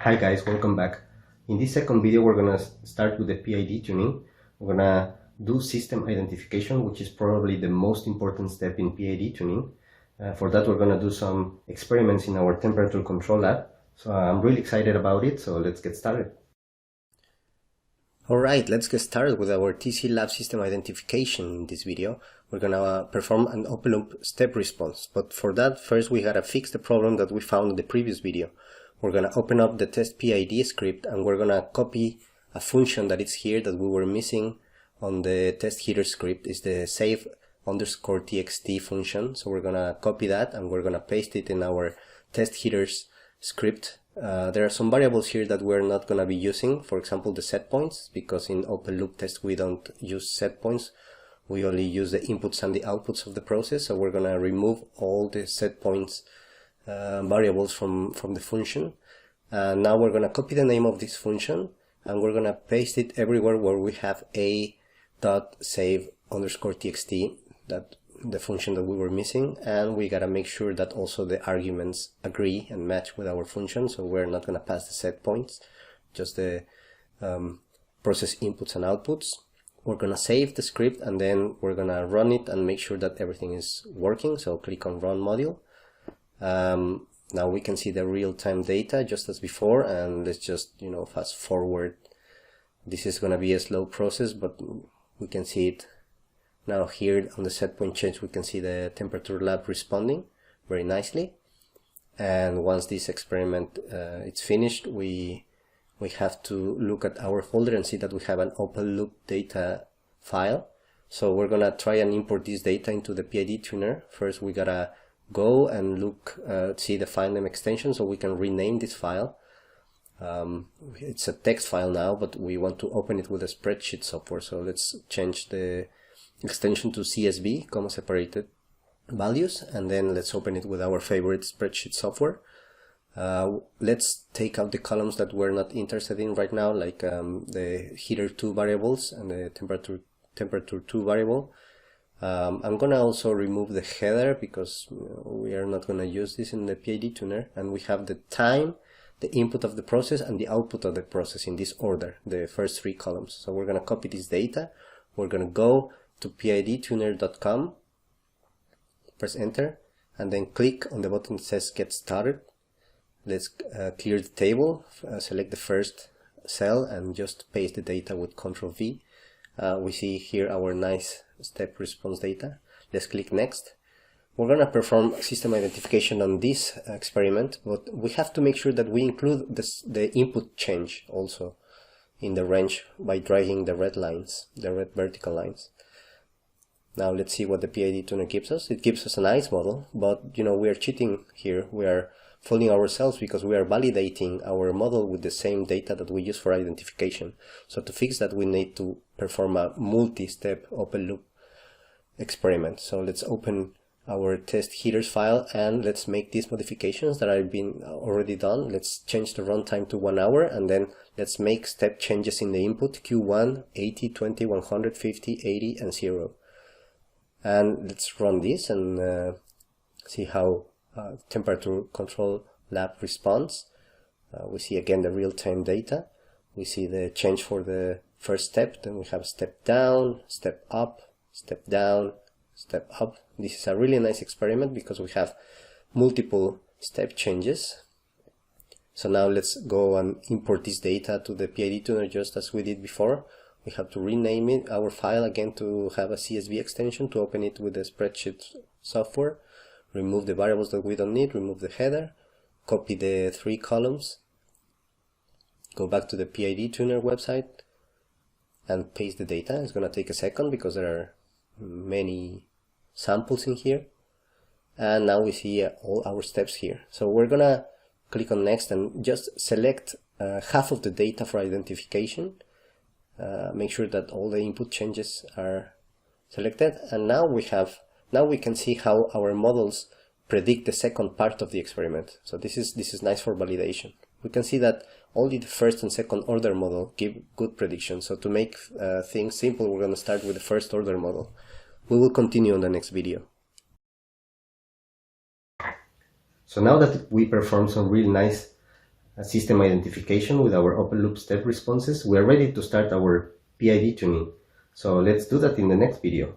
Hi guys, welcome back. In this second video we're gonna start with the PID tuning. We're gonna do system identification, which is probably the most important step in PID tuning. For that we're gonna do some experiments in our temperature control lab. So I'm really excited about it, so let's get started. Alright, let's get started with our TcLab system identification in this video. We're gonna perform an open loop step response, but for that first we gotta fix the problem that we found in the previous video. We're gonna open up the test PID script and we're gonna copy a function that is here that we were missing on the test header script. Is the save_txt function. So we're gonna copy that and we're gonna paste it in our test headers script. There are some variables here that we're not gonna be using, for example the set points, because in open loop test we don't use set points. We only use the inputs and the outputs of the process, so we're gonna remove all the set points variables from the function. Now we're gonna copy the name of this function and we're gonna paste it everywhere where we have a.save_txt, that the function that we were missing, and we gotta make sure that also the arguments agree and match with our function. So we're not gonna pass the set points, just the process inputs and outputs. We're gonna save the script and then we're gonna run it and make sure that everything is working. So click on run module. Now we can see the real-time data just as before, and let's just fast forward. This is gonna be a slow process, but we can see it now. Here on the set point change we can see the temperature lab responding very nicely. And once this experiment it's finished, we have to look at our folder and see that we have an open loop data file. So we're gonna try and import this data into the PID tuner. First we gotta go and look, see the file name extension so we can rename this file. It's a text file now, but we want to open it with a spreadsheet software. So let's change the extension to CSV, comma separated values, and then let's open it with our favorite spreadsheet software. Let's take out the columns that we're not interested in right now, like the heater 2 variables and the temperature 2 variable. I'm gonna also remove the header because we are not gonna use this in the PID tuner, and we have the time, the input of the process, and the output of the process in this order, the first 3 columns. So we're gonna copy this data. We're gonna go to pidtuner.com, press enter, and then click on the button that says get started. Let's clear the table, select the first cell and just paste the data with Ctrl V. We see here our nice step response data. Let's click next. We're gonna perform system identification on this experiment, but we have to make sure that we include the input change also in the range by dragging the red lines, the red vertical lines. Now let's see what the PID tuner gives us. It gives us a nice model, but we are cheating here. We are fooling ourselves because we are validating our model with the same data that we use for identification. So to fix that we need to perform a multi-step open loop experiment. So let's open our test headers file and let's make these modifications that have been already done. Let's change the runtime to 1 hour, and then let's make step changes in the input Q1, 80, 20, 150, 80 and 0. And let's run this and see how temperature control lab responds. We see again the real-time data. We see the change for the first step, then we have step down, step up, step down, step up. This is a really nice experiment because we have multiple step changes. So now let's go and import this data to the PID tuner just as we did before. We have to rename it, our file again, to have a CSV extension to open it with the spreadsheet software. Remove the variables that we don't need, remove the header, copy the 3 columns, go back to the PID tuner website and paste the data. It's going to take a second because there are many samples in here. And now we see all our steps here. So we're going to click on next and just select half of the data for identification. Make sure that all the input changes are selected, and now we can see how our models predict the second part of the experiment. So this is nice for validation. We can see that only the first and second order model give good prediction. So to make things simple, we're going to start with the first order model. We will continue on the next video. So now that we performed some really nice system identification with our open loop step responses, we are ready to start our PID tuning. So let's do that in the next video.